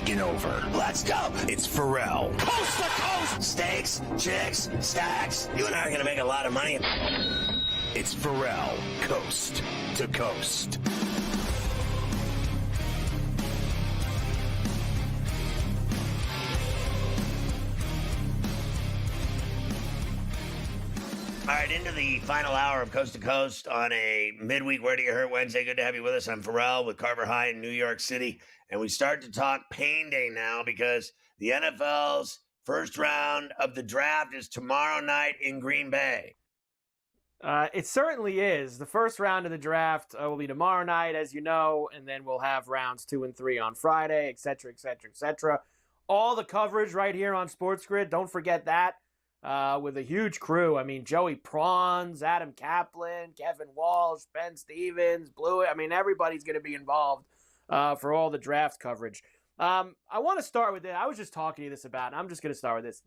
taking over. Let's go. It's Ferrall. Coast to coast. Steaks, chicks, stacks. You and I are going to make a lot of money. It's Ferrall, coast to coast. All right, into the final hour of Coast to Coast on a midweek Where Do You Hurt Wednesday. Good to have you with us. I'm Ferrall with Carver High in New York City. And we start to talk pain day now because the NFL's first round of the draft is tomorrow night in Green Bay. It certainly is. The first round of the draft will be tomorrow night, as you know, and then we'll have rounds 2 and 3 on Friday, et cetera, et cetera, et cetera. All the coverage right here on SportsGrid. Don't forget that. With a huge crew. I mean, Joey Prawns, Adam Kaplan, Kevin Walsh, Ben Stevens, Blewett. I mean, everybody's going to be involved for all the draft coverage. I want to start with it. I was just talking to you this about, and I'm just going to start with this.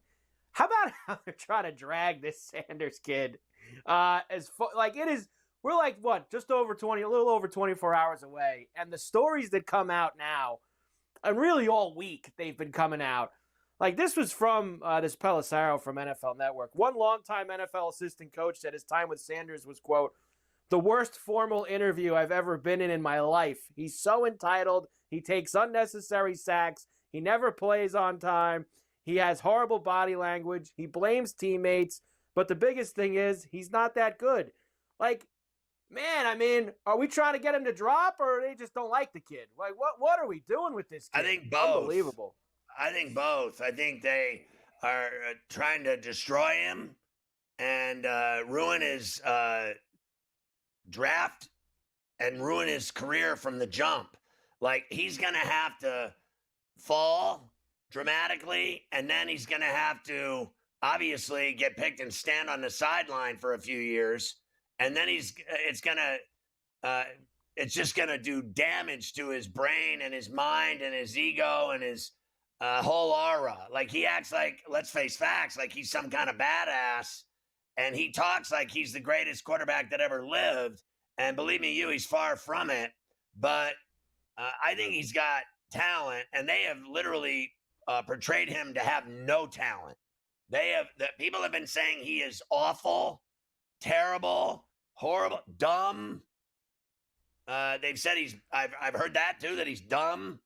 How about how they're trying to drag this Sanders kid? It is, we're like, what, just over 20, a little over 24 hours away. And the stories that come out now, and really all week they've been coming out. Like, this was from this Pelissero from NFL Network. One longtime NFL assistant coach said his time with Sanders was, quote, the worst formal interview I've ever been in my life. He's so entitled. He takes unnecessary sacks. He never plays on time. He has horrible body language. He blames teammates. But the biggest thing is he's not that good. Like, man, I mean, are we trying to get him to drop or they just don't like the kid? Like, what are we doing with this kid? I think both. Unbelievable. I think both. I think they are trying to destroy him and ruin his draft and ruin his career from the jump. Like, he's going to have to fall dramatically, and then he's going to have to obviously get picked and stand on the sideline for a few years. And then it's just going to do damage to his brain and his mind and his ego and his whole aura. Like, he acts like, let's face facts, like he's some kind of badass, and he talks like he's the greatest quarterback that ever lived. And believe me, he's far from it. But I think he's got talent, and they have literally portrayed him to have no talent. People have been saying he is awful, terrible, horrible, dumb. They've said I've heard that too, that he's dumb.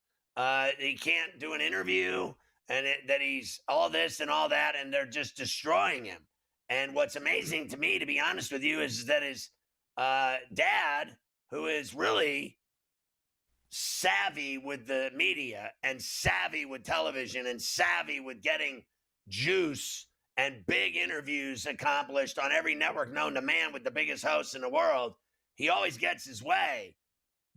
He can't do an interview, and that he's all this and all that, and they're just destroying him. And what's amazing to me, to be honest with you, is that his dad, who is really savvy with the media and savvy with television and savvy with getting juice and big interviews accomplished on every network known to man with the biggest hosts in the world, he always gets his way.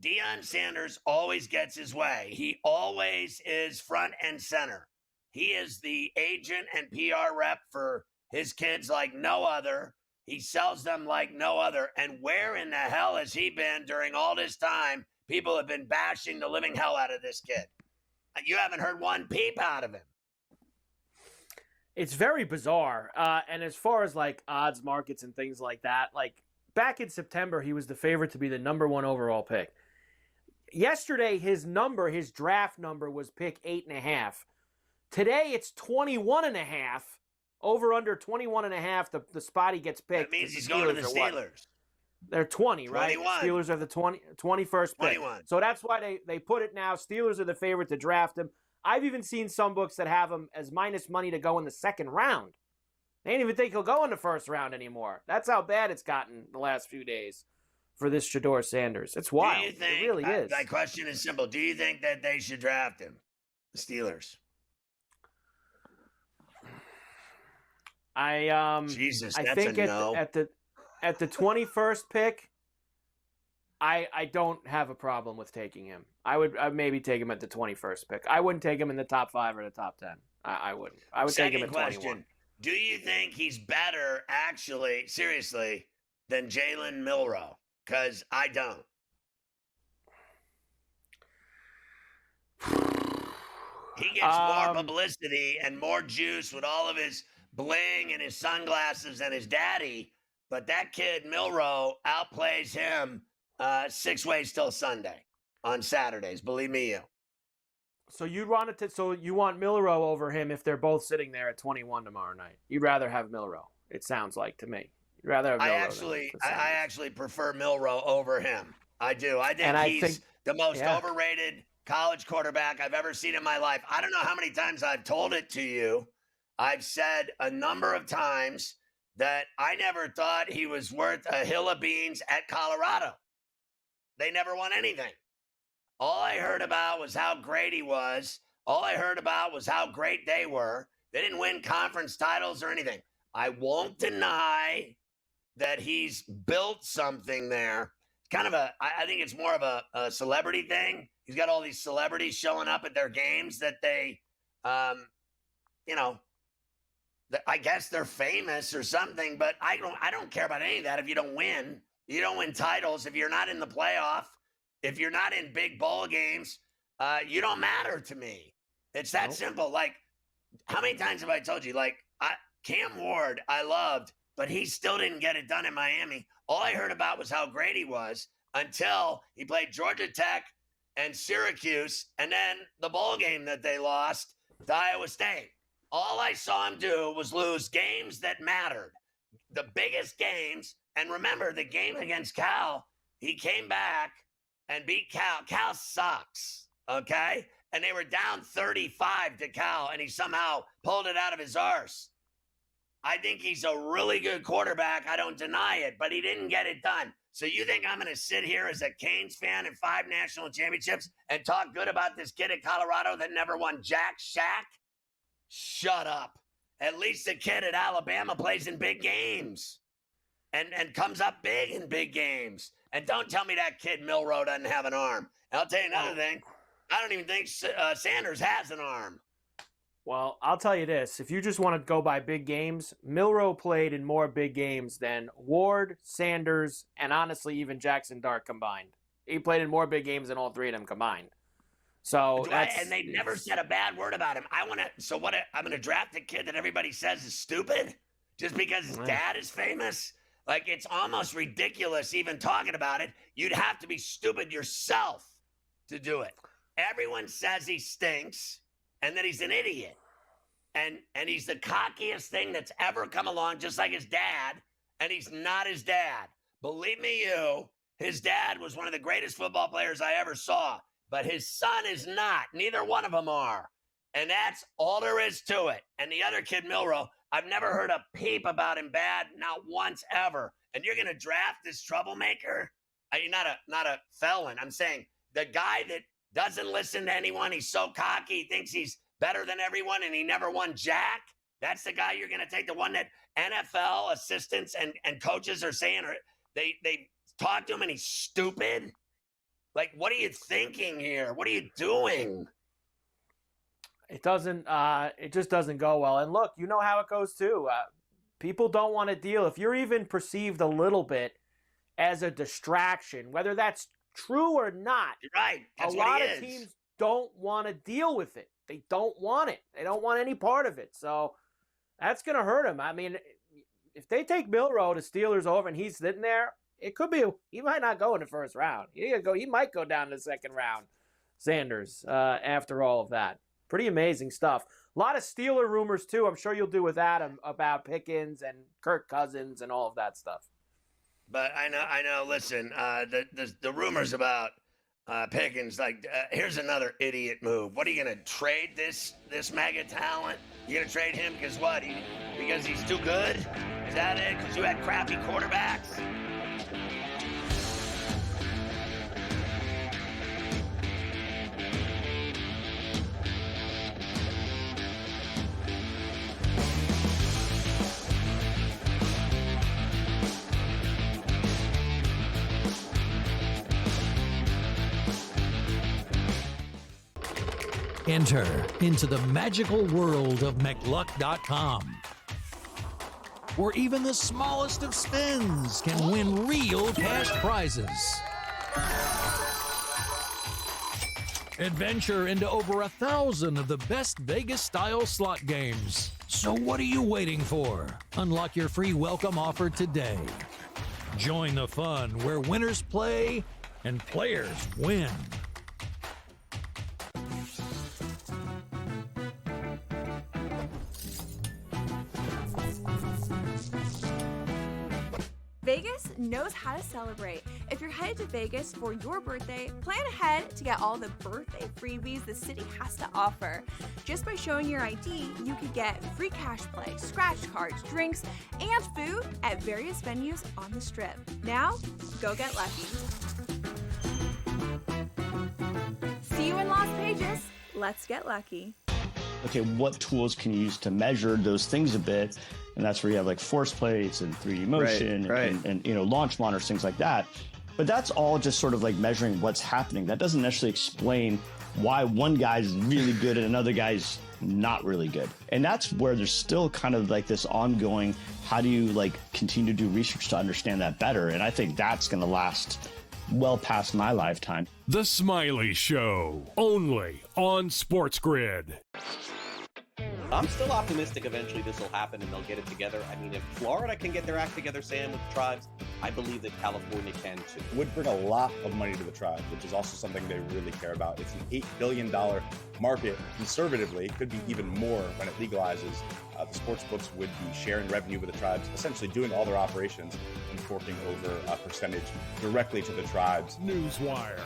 Deion Sanders always gets his way. He always is front and center. He is the agent and PR rep for his kids like no other. He sells them like no other. And where in the hell has he been during all this time? People have been bashing the living hell out of this kid. You haven't heard one peep out of him. It's very bizarre. And as far as like odds markets and things like that, like back in September, he was the favorite to be the number 1 overall pick. Yesterday, his draft number was pick 8.5. Today, it's 21.5. Over under 21.5. The spot he gets picked. That means he's going to the Steelers. They're 20, right? 21. Steelers are the 21st pick. 21. So that's why they put it now. Steelers are the favorite to draft him. I've even seen some books that have him as minus money to go in the second round. They ain't even think he'll go in the first round anymore. That's how bad it's gotten the last few days for this Shedeur Sanders. It's wild. It really is. My question is simple. Do you think that they should draft him, the Steelers? Jesus, that's think a no. at the 21st pick, I don't have a problem with taking him. I'd maybe take him at the 21st pick. I wouldn't take him in the top 5 or the top 10. I wouldn't. I would take him at 21. Do you think he's better, actually, seriously, than Jalen Milroe? Because I don't. He gets more publicity and more juice with all of his bling and his sunglasses and his daddy, but that kid Milroe outplays him 6 ways till Sunday on Saturdays. Believe me, you. So you want Milroe over him if they're both sitting there at 21 tomorrow night. You'd rather have Milroe. It sounds like to me. You'd rather have Milroe. I actually prefer Milroe over him. I do. I think he's the most overrated college quarterback I've ever seen in my life. I don't know how many times I've told it to you. I've said a number of times that I never thought he was worth a hill of beans at Colorado. They never won anything. All I heard about was how great he was. All I heard about was how great they were. They didn't win conference titles or anything. I won't deny that he's built something there. Kind of I think it's more of a celebrity thing. He's got all these celebrities showing up at their games that they, I guess they're famous or something, but I don't care about any of that if you don't win. You don't win titles. If you're not in the playoff, if you're not in big bowl games, you don't matter to me. It's that simple. Like, how many times have I told you, Cam Ward, I loved, but he still didn't get it done in Miami. All I heard about was how great he was until he played Georgia Tech and Syracuse, and then the bowl game that they lost to Iowa State. All I saw him do was lose games that mattered, the biggest games. And remember, the game against Cal, he came back and beat Cal. Cal sucks, okay? And they were down 35 to Cal, and he somehow pulled it out of his arse. I think he's a really good quarterback. I don't deny it, but he didn't get it done. So you think I'm going to sit here as a Canes fan in 5 national championships and talk good about this kid at Colorado that never won jack shack? Shut up. At least the kid at Alabama plays in big games and comes up big in big games. And don't tell me that kid Milroe doesn't have an arm. And I'll tell you another thing. I don't even think Sanders has an arm. Well, I'll tell you this. If you just want to go by big games, Milroe played in more big games than Ward, Sanders, and honestly even Jackson Dart combined. He played in more big games than all 3 of them combined. So and they never said a bad word about him. I'm going to draft a kid that everybody says is stupid just because his dad is famous? Like, it's almost ridiculous even talking about it. You'd have to be stupid yourself to do it. Everyone says he stinks and that he's an idiot. And he's the cockiest thing that's ever come along, just like his dad, and he's not his dad. Believe me, his dad was one of the greatest football players I ever saw, but his son is not. Neither one of them are. And that's all there is to it. And the other kid, Milroe, I've never heard a peep about him bad, not once ever. And you're going to draft this troublemaker? You're not a felon. I'm saying the guy that doesn't listen to anyone, he's so cocky, he thinks he's better than everyone, and he never won jack. That's the guy you're going to take, the one that NFL assistants and coaches are saying, or they talk to him and he's stupid. Like, what are you thinking here? What are you doing? It just doesn't go well. And look, you know how it goes too. People don't want to deal. If you're even perceived a little bit as a distraction, whether that's true or not, you're right. That's a lot of teams don't want to deal with it. They don't want it. They don't want any part of it. So that's going to hurt him. I mean, if they take Milroe to Steelers over and he's sitting there, it could be, he might not go in the first round. He might go down to the second round, Sanders, after all of that. Pretty amazing stuff. A lot of Steeler rumors, too. I'm sure you'll do with Adam about Pickens and Kirk Cousins and all of that stuff. But I know. Listen, the rumors about Pickens, here's another idiot move. What are you going to trade this mega talent? You going to trade him because what? Because he's too good? Is that it? Because you had crappy quarterbacks? Enter into the magical world of McLuck.com, where even the smallest of spins can win real cash prizes. Adventure into over 1,000 of the best Vegas-style slot games. So what are you waiting for? Unlock your free welcome offer today. Join the fun where winners play and players win. Vegas knows how to celebrate. If you're headed to Vegas for your birthday, plan ahead to get all the birthday freebies the city has to offer. Just by showing your ID, you could get free cash play, scratch cards, drinks, and food at various venues on the Strip. Now, go get lucky. See you in Las Vegas. Let's get lucky. Okay, what tools can you use to measure those things a bit? And that's where you have like force plates and 3D motion and launch monitors, things like that. But that's all just sort of like measuring what's happening. That doesn't necessarily explain why one guy's really good and another guy's not really good. And that's where there's still kind of like this ongoing, how do you like continue to do research to understand that better? And I think that's going to last well past my lifetime. The Smiley Show, only on SportsGrid. I'm still optimistic eventually this will happen and they'll get it together. I mean, if Florida can get their act together, Sam, with the tribes, I believe that California can too. Would bring a lot of money to the tribes, which is also something they really care about. It's an $8 billion market conservatively. It could be even more when it legalizes. The sports books would be sharing revenue with the tribes, essentially doing all their operations and forking over a percentage directly to the tribes. Newswire,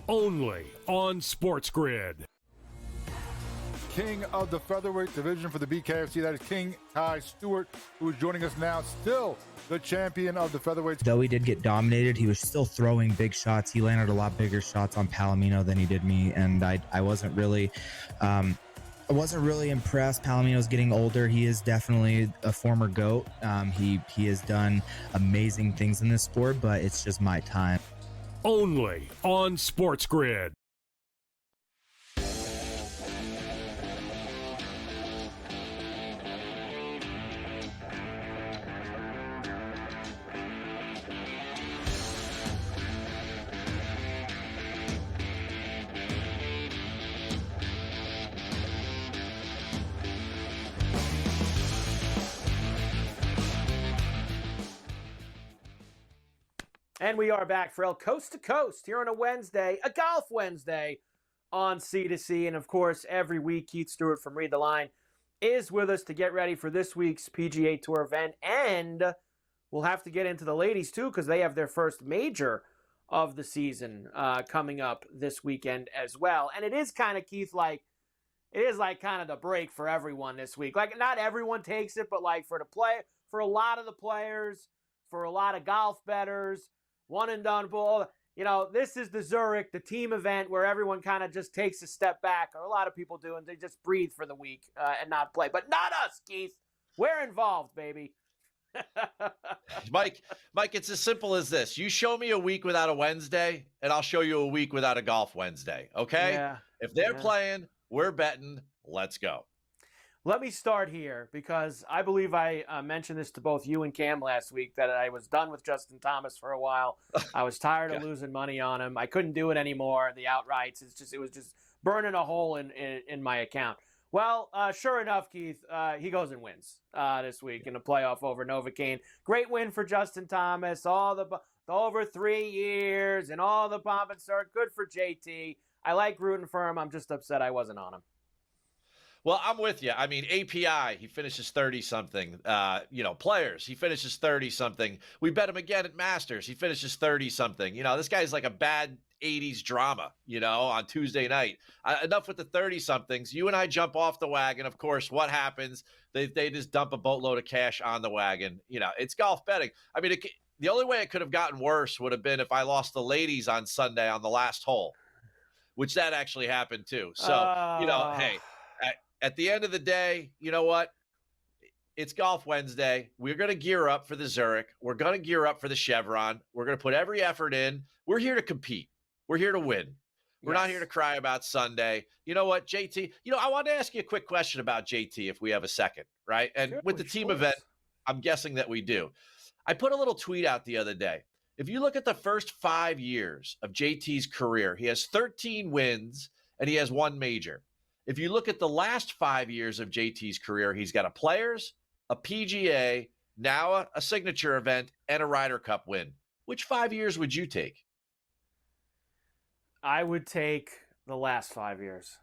only on SportsGrid. King of the featherweight division for the BKFC. That is King Ty Stewart, who is joining us now, still the champion of the featherweight. Though he did get dominated, he was still throwing big shots. He landed a lot bigger shots on Palomino than he did me, and I wasn't really impressed. Palomino's getting older. He is definitely a former GOAT. He has done amazing things in this sport, but it's just my time. Only on SportsGrid. And we are back, Ferrall, coast to coast here on a Wednesday, a golf Wednesday on C2C. And of course, every week, Keith Stewart from Read the Line is with us to get ready for this week's PGA Tour event. And we'll have to get into the ladies too, because they have their first major of the season coming up this weekend as well. And it is kind of, Keith, like, it is like kind of the break for everyone this week. Like, not everyone takes it, but like for a lot of the players, for a lot of golf bettors, one and done ball. You know, this is the Zurich, the team event where everyone kind of just takes a step back, or a lot of people do, and they just breathe for the week and not play. But not us, Keith. We're involved, baby. Mike, it's as simple as this. You show me a week without a Wednesday, and I'll show you a week without a golf Wednesday, okay? Yeah. If they're playing, we're betting. Let's go. Let me start here, because I believe I mentioned this to both you and Cam last week, that I was done with Justin Thomas for a while. I was tired of losing money on him. I couldn't do it anymore. The outrights, it was just burning a hole in my account. Well, sure enough, Keith, he goes and wins this week in a playoff over Novocaine. Great win for Justin Thomas. All the over 3 years and all the pomp and start. Good for JT. I like rooting for him. I'm just upset I wasn't on him. Well, I'm with you. I mean, API, he finishes 30-something. Players, he finishes 30-something. We bet him again at Masters. He finishes 30-something. This guy's like a bad 80s drama, on Tuesday night. Enough with the 30-somethings. You and I jump off the wagon. Of course, what happens? They just dump a boatload of cash on the wagon. It's golf betting. I mean, the only way it could have gotten worse would have been if I lost the ladies on Sunday on the last hole, which that actually happened too. So, hey. At the end of the day, you know what? It's Golf Wednesday. We're going to gear up for the Zurich. We're going to gear up for the Chevron. We're going to put every effort in. We're here to compete. We're here to win. We're not here to cry about Sunday. You know what, JT? I want to ask you a quick question about JT if we have a second, right? And with the team event, I'm guessing that we do. I put a little tweet out the other day. If you look at the first 5 years of JT's career, he has 13 wins and he has one major. If you look at the last 5 years of JT's career, he's got a Players, a PGA, now a signature event, and a Ryder Cup win. Which 5 years would you take? I would take the last 5 years,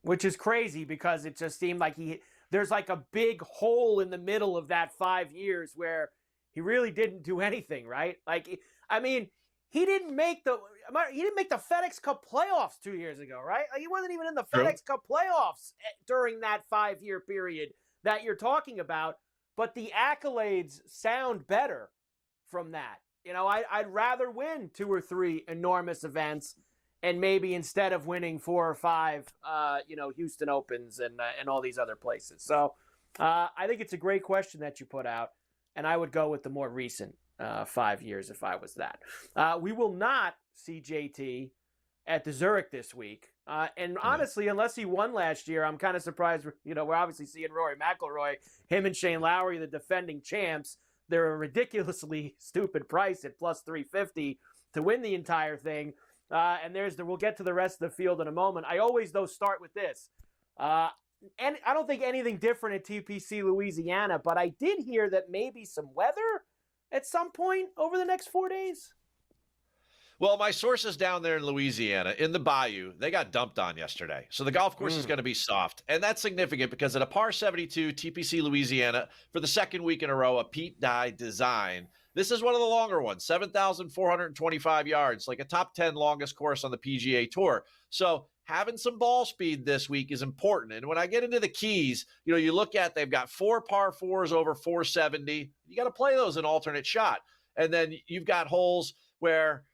which is crazy because it just seemed like there's like a big hole in the middle of that 5 years where he really didn't do anything, right? Like, I mean, he didn't make the FedEx Cup playoffs 2 years ago, right? Like, he wasn't even in the FedEx Cup playoffs during that 5-year period that you're talking about. But the accolades sound better from that. You know, I'd rather win 2 or 3 enormous events, and maybe instead of winning 4 or 5, Houston Opens and all these other places. So I think it's a great question that you put out, and I would go with the more recent 5 years if I was that. We will not see JT at the Zurich this week. And honestly, unless he won last year, I'm kind of surprised. We're obviously seeing Rory McIlroy, him and Shane Lowry, the defending champs. They're a ridiculously stupid price at plus 350 to win the entire thing. And we'll get to the rest of the field in a moment. I always, though, start with this. And I don't think anything different at TPC Louisiana, but I did hear that maybe some weather at some point over the next 4 days. Well, my sources down there in Louisiana, in the Bayou, they got dumped on yesterday. So the golf course is going to be soft. And that's significant because at a par 72 TPC Louisiana, for the second week in a row, a Pete Dye design, this is one of the longer ones, 7,425 yards, like a top 10 longest course on the PGA Tour. So having some ball speed this week is important. And when I get into the keys, you look at, they've got 4 par 4s over 470. You got to play those in alternate shot. And then you've got holes where,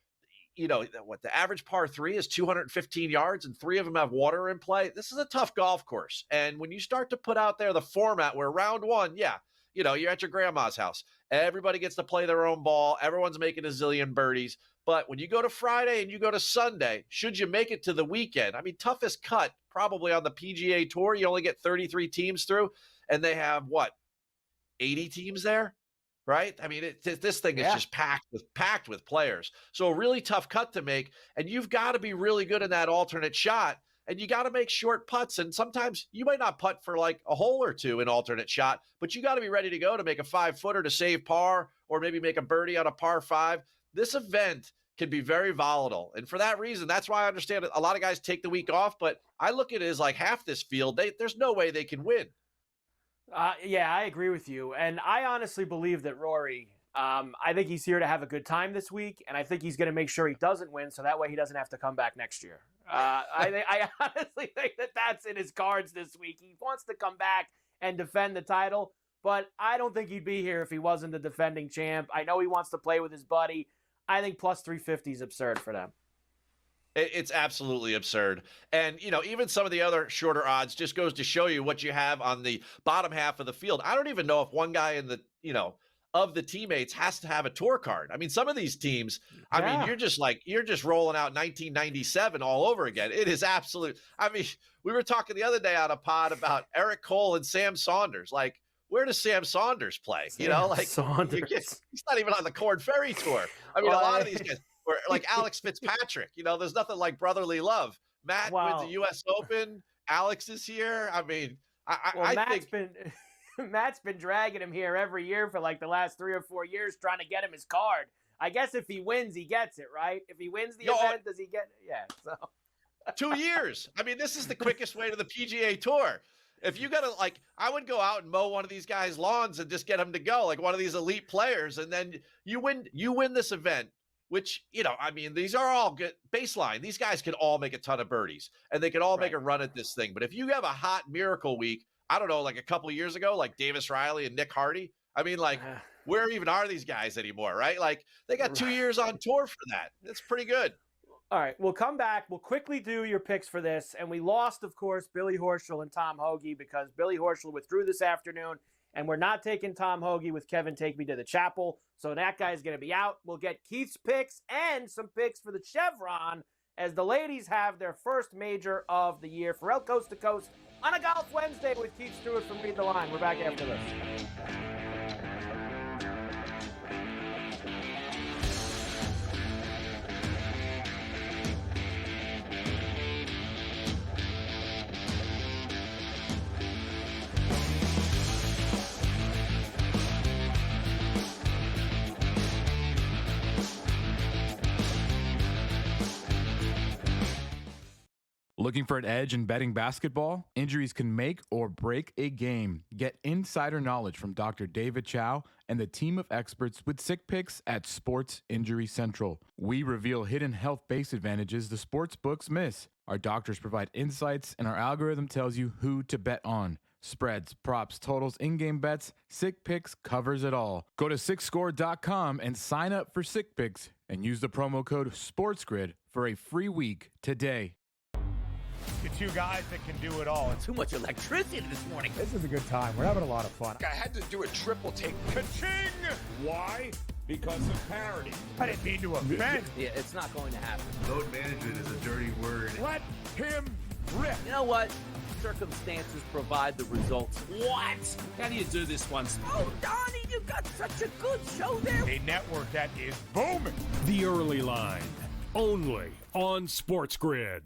the average par 3 is 215 yards and 3 of them have water in play. This is a tough golf course. And when you start to put out there the format where round 1, you're at your grandma's house. Everybody gets to play their own ball. Everyone's making a zillion birdies. But when you go to Friday and you go to Sunday, should you make it to the weekend? I mean, toughest cut probably on the PGA Tour. You only get 33 teams through, and they have, 80 teams there? Right? I mean, this thing is just packed with players. So a really tough cut to make, and you've got to be really good in that alternate shot, and you got to make short putts. And sometimes you might not putt for like a hole or two in alternate shot, but you got to be ready to go to make a 5-footer to save par, or maybe make a birdie on a par 5. This event can be very volatile, and for that reason, that's why I understand a lot of guys take the week off. But I look at it as like half this field, there's no way they can win. I agree with you. And I honestly believe that Rory, I think he's here to have a good time this week. And I think he's going to make sure he doesn't win, so that way he doesn't have to come back next year. I honestly think that that's in his cards this week. He wants to come back and defend the title, but I don't think he'd be here if he wasn't the defending champ. I know he wants to play with his buddy. I think plus 350 is absurd for them. It's absolutely absurd. And, even some of the other shorter odds just goes to show you what you have on the bottom half of the field. I don't even know if one guy in the, of the teammates has to have a tour card. I mean, some of these teams, I mean, you're just rolling out 1997 all over again. It is absolute. I mean, we were talking the other day on a pod about Eric Cole and Sam Saunders. Like, where does Sam Saunders play? Saunders. He's not even on the Corn Ferry Tour. I mean, a lot of these guys. Or like Alex Fitzpatrick, there's nothing like brotherly love. Matt wins the U.S. Open. Alex is here. I mean, Matt's been dragging him here every year for like the last 3 or 4 years, trying to get him his card. I guess if he wins, he gets it, right? If he wins the event, does he get it? Yeah. So 2 years. I mean, this is the quickest way to the PGA Tour. If you got to, I would go out and mow one of these guys' lawns and just get him to go, like one of these elite players, and then you win this event. Which, I mean, these are all good baseline. These guys can all make a ton of birdies, and they can all make a run at this thing. But if you have a hot miracle week, I don't know, like a couple of years ago, like Davis Riley and Nick Hardy, I mean, where even are these guys anymore, right? Like, they got 2 years on tour for that. That's pretty good. All right, we'll come back. We'll quickly do your picks for this. And we lost, of course, Billy Horschel and Tom Hoagie because Billy Horschel withdrew this afternoon. And we're not taking Tom Hoagie with Kevin Take Me to the Chapel. So that guy's going to be out. We'll get Keith's picks and some picks for the Chevron as the ladies have their first major of the year. Ferrall Coast to Coast on a Golf Wednesday with Keith Stewart from Read the Line. We're back after this. Looking for an edge in betting basketball? Injuries can make or break a game. Get insider knowledge from Dr. David Chow and the team of experts with Sick Picks at Sports Injury Central. We reveal hidden health-based advantages the sports books miss. Our doctors provide insights, and our algorithm tells you who to bet on. Spreads, props, totals, in-game bets, Sick Picks covers it all. Go to SickScore.com and sign up for Sick Picks and use the promo code SportsGrid for a free week today. The two guys that can do it all. Too much electricity this morning. This is a good time. We're having a lot of fun. I had to do a triple take. Ka-ching! Why? Because of parity. I didn't mean to offend. Yeah, it's not going to happen. Load management is a dirty word. Let him rip. You know what? Circumstances provide the results. What? How do you do this one? Oh, Donnie, you got such a good show there. A network that is booming. The Early Line, only on SportsGrid.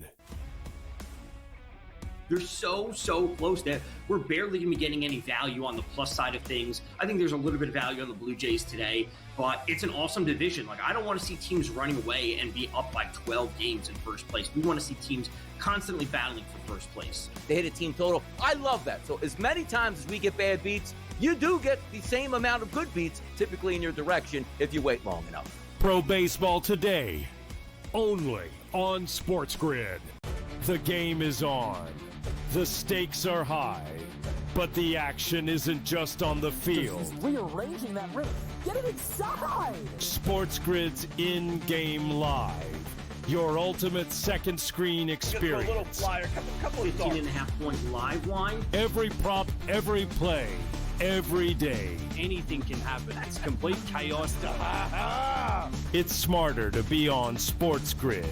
They're so close that we're barely going to be getting any value on the plus side of things. I think there's a little bit of value on the Blue Jays today, but it's an awesome division. Like, I don't want to see teams running away and be up by 12 games in first place. We want to see teams constantly battling for first place. They hit a team total. I love that. So as many times as we get bad beats, you do get the same amount of good beats typically in your direction if you wait long enough. Pro Baseball today, only on SportsGrid. The game is on. The stakes are high, but the action isn't just on the field. He's rearranging that rim. Get it inside! SportsGrid's in-game live. Your ultimate second screen experience. A little flyer, couple 15.5 point live line. Every prop, every play, every day. Anything can happen. That's complete chaos. It's smarter to be on SportsGrid.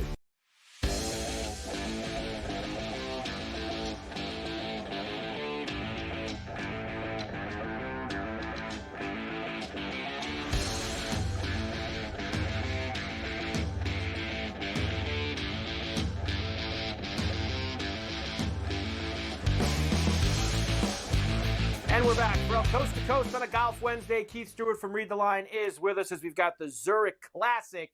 And we're back from Coast to Coast on a Golf Wednesday. Keith Stewart from Read the Line is with us as we've got the Zurich Classic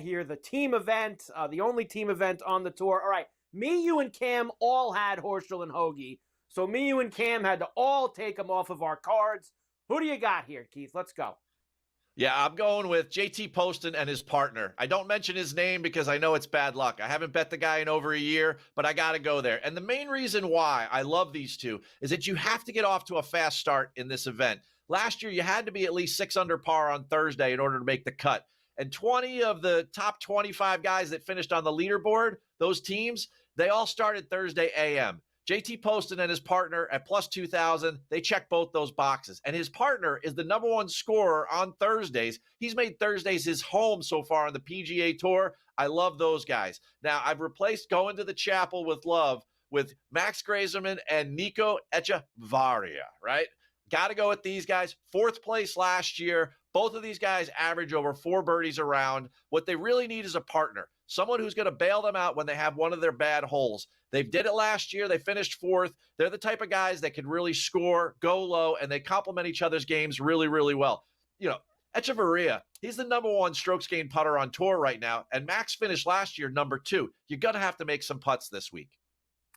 here, the team event, the only team event on the tour. All right, me, you, and Cam all had Horschel and Hoagie. So me, you, and Cam had to all take them off of our cards. Who do you got here, Keith? Let's go. Yeah, I'm going with JT Poston and his partner. I don't mention his name because I know it's bad luck. I haven't bet the guy in over a year, but I got to go there. And the main reason why I love these two is that you have to get off to a fast start in this event. Last year, you had to be at least 6 under par on Thursday in order to make the cut. And 20 of the top 25 guys that finished on the leaderboard, those teams, they all started Thursday a.m. JT Poston and his partner at plus 2,000, they check both those boxes. And his partner is the number one scorer on Thursdays. He's made Thursdays his home so far on the PGA Tour. I love those guys. Now, I've replaced going to the chapel with love with Max Grazerman and Nico Echevarria, right? Got to go with these guys. 4th place last year. Both of these guys average over 4 birdies a round. What they really need is a partner, someone who's going to bail them out when they have one of their bad holes. They did it last year. They finished 4th. They're the type of guys that can really score, go low, and they complement each other's games really, really well. You know, Echevarria, he's the number 1 strokes gained putter on tour right now, and Max finished last year number 2. You're going to have to make some putts this week.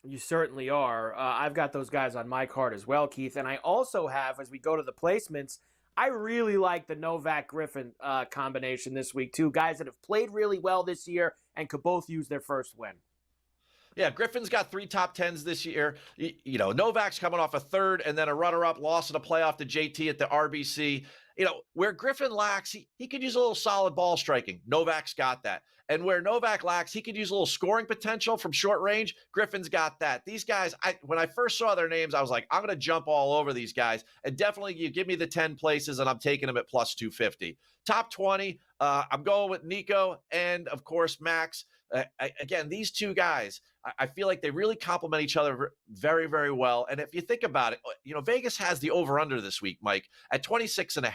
You certainly are. I've got those guys on my card as well, Keith. And I also have, as we go to the placements, I really like the Novak Griffin combination this week, too. Guys that have played really well this year and could both use their first win. Yeah, Griffin's got 3 top 10s this year. You know, Novak's coming off a 3rd and then a runner-up, loss in a playoff to JT at the RBC. You know, where Griffin lacks, he could use a little solid ball striking. Novak's got that. And where Novak lacks, he could use a little scoring potential from short range. Griffin's got that. These guys, when I first saw their names, I was like, I'm going to jump all over these guys. And definitely you give me the 10 places and I'm taking them at plus 250. Top 20, I'm going with Nico and, of course, Max. Again, these two guys, I feel like they really complement each other very, very well. And if you think about it, you know, Vegas has the over-under this week, Mike, at 26.5,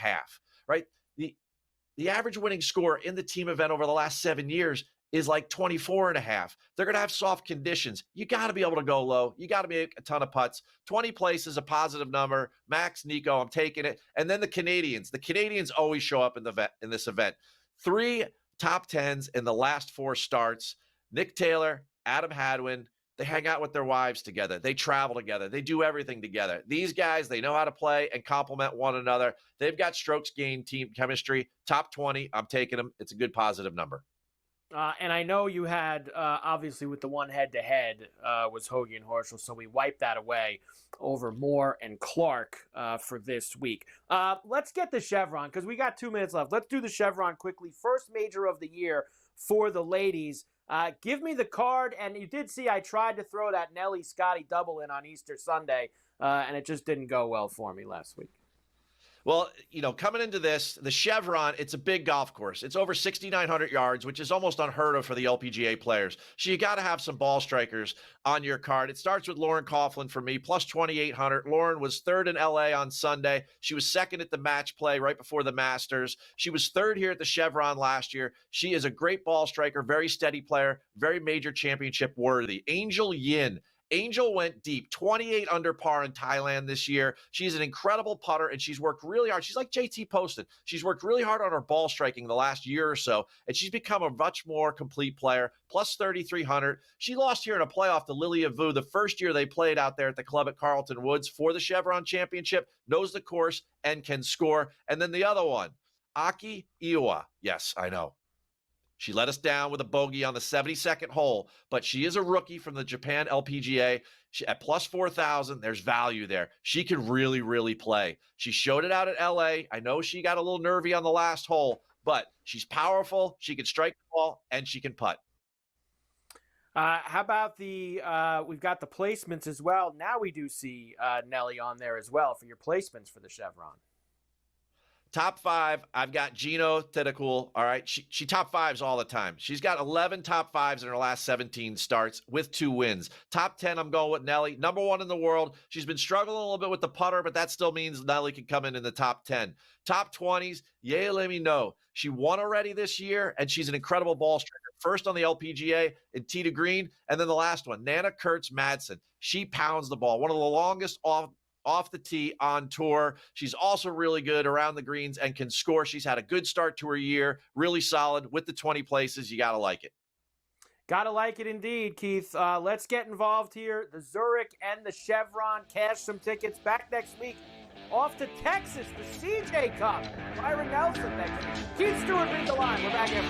right? The average winning score in the team event over the last 7 years is like 24.5. They're going to have soft conditions. You got to be able to go low. You got to make a ton of putts. 20 places, a positive number. Max, Nico, I'm taking it. And then the Canadians. The Canadians always show up in this event. 3 top 10s in the last 4 starts. Nick Taylor, Adam Hadwin, They hang out with their wives together. They travel together. They do everything together. These guys, they know how to play and complement one another. They've got strokes gained team chemistry. Top 20, I'm taking them. It's a good positive number. And I know you had, obviously, with the one head-to-head was Hoagie and Horschel, so we wiped that away over Moore and Clark for this week. Let's get the Chevron, because we got 2 minutes left. Let's do the Chevron quickly. First major of the year for the ladies. Give me the card, and you did see I tried to throw that Nelly-Scotty double in on Easter Sunday, and it just didn't go well for me last week. Well, coming into this, the Chevron, it's a big golf course. It's over 6,900 yards, which is almost unheard of for the LPGA players. So you got to have some ball strikers on your card. It starts with Lauren Coughlin for me, plus 2,800. Lauren was third in LA on Sunday. She was second at the match play right before the Masters. She was third here at the Chevron last year. She is a great ball striker, very steady player, very major championship worthy. Angel Yin. Angel went deep, 28 under par in Thailand this year. She's an incredible putter, and she's worked really hard. She's like JT Poston. She's worked really hard on her ball striking the last year or so, and she's become a much more complete player, plus 3,300. She lost here in a playoff to Lilia Vu the first year they played out there at the club at Carlton Woods for the Chevron Championship, knows the course, and can score. And then the other one, Aki Iwa. Yes, I know. She let us down with a bogey on the 72nd hole, but she is a rookie from the Japan LPGA. At plus 4,000, there's value there. She can really, really play. She showed it out at LA. I know she got a little nervy on the last hole, but she's powerful. She can strike the ball, and she can putt. How about we've got the placements as well. Now we do see Nelly on there as well for your placements for the Chevron. Top 5, I've got Gino Tedekul. All right, she top 5s all the time. She's got 11 top 5s in her last 17 starts with 2 wins. Top 10, I'm going with Nelly. Number 1 in the world. She's been struggling a little bit with the putter, but that still means Nelly can come in the top 10. Top 20s, yeah, let me know. She won already this year, and she's an incredible ball striker. First on the LPGA in tee to green, and then the last one, Nana Kurtz Madsen. She pounds the ball. One of the longest off the tee on tour. She's also really good around the greens and can score. She's had a good start to her year, really solid with the 20 places. You got to like it. Got to like it indeed, Keith. Let's get involved here. The Zurich and the Chevron. Cash some tickets. Back next week. Off to Texas, the CJ Cup. Byron Nelson next week. Keith Stewart, read the line. We're back here.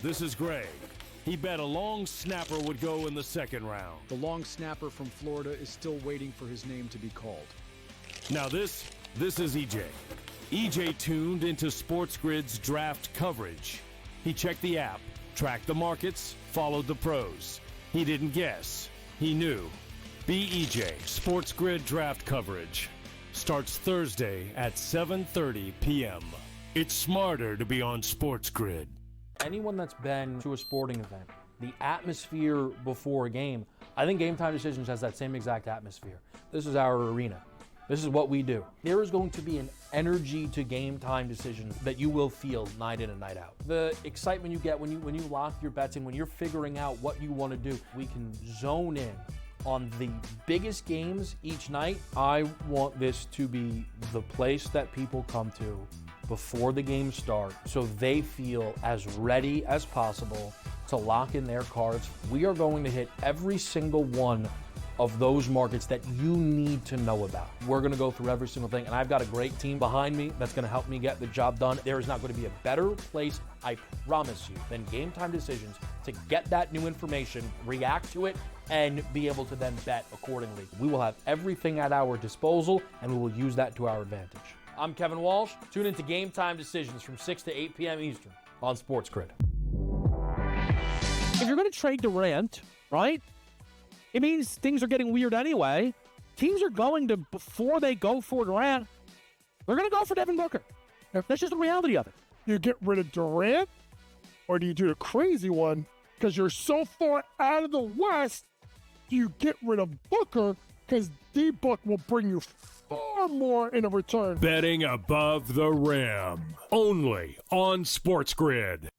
This is Greg. He bet a long snapper would go in the second round. The long snapper from Florida is still waiting for his name to be called. Now this is EJ. EJ tuned into SportsGrid's draft coverage. He checked the app, tracked the markets, followed the pros. He didn't guess. He knew. Be EJ. SportsGrid draft coverage starts Thursday at 7:30 p.m. It's smarter to be on SportsGrid. Anyone that's been to a sporting event, the atmosphere before a game, I think Game Time Decisions has that same exact atmosphere. This is our arena. This is what we do. There is going to be an energy to Game Time Decisions that you will feel night in and night out. The excitement you get when you lock your bets in, when you're figuring out what you want to do, we can zone in on the biggest games each night. I want this to be the place that people come to before the games start so they feel as ready as possible to lock in their cards. We are going to hit every single one of those markets that you need to know about. We're going to go through every single thing, and I've got a great team behind me that's going to help me get the job done. There is not going to be a better place, I promise you, than Game Time Decisions to get that new information, react to it, and be able to then bet accordingly. We will have everything at our disposal, and we will use that to our advantage. I'm Kevin Walsh. Tune into Game Time Decisions from 6 to 8 p.m. Eastern on SportsGrid. If you're going to trade Durant, right, it means things are getting weird anyway. Teams are going to, before they go for Durant, they're going to go for Devin Booker. That's just the reality of it. You get rid of Durant, or do you do the crazy one? Because you're so far out of the West, do you get rid of Booker? Because D-Book will bring you far more in a return. Betting above the rim. Only on SportsGrid.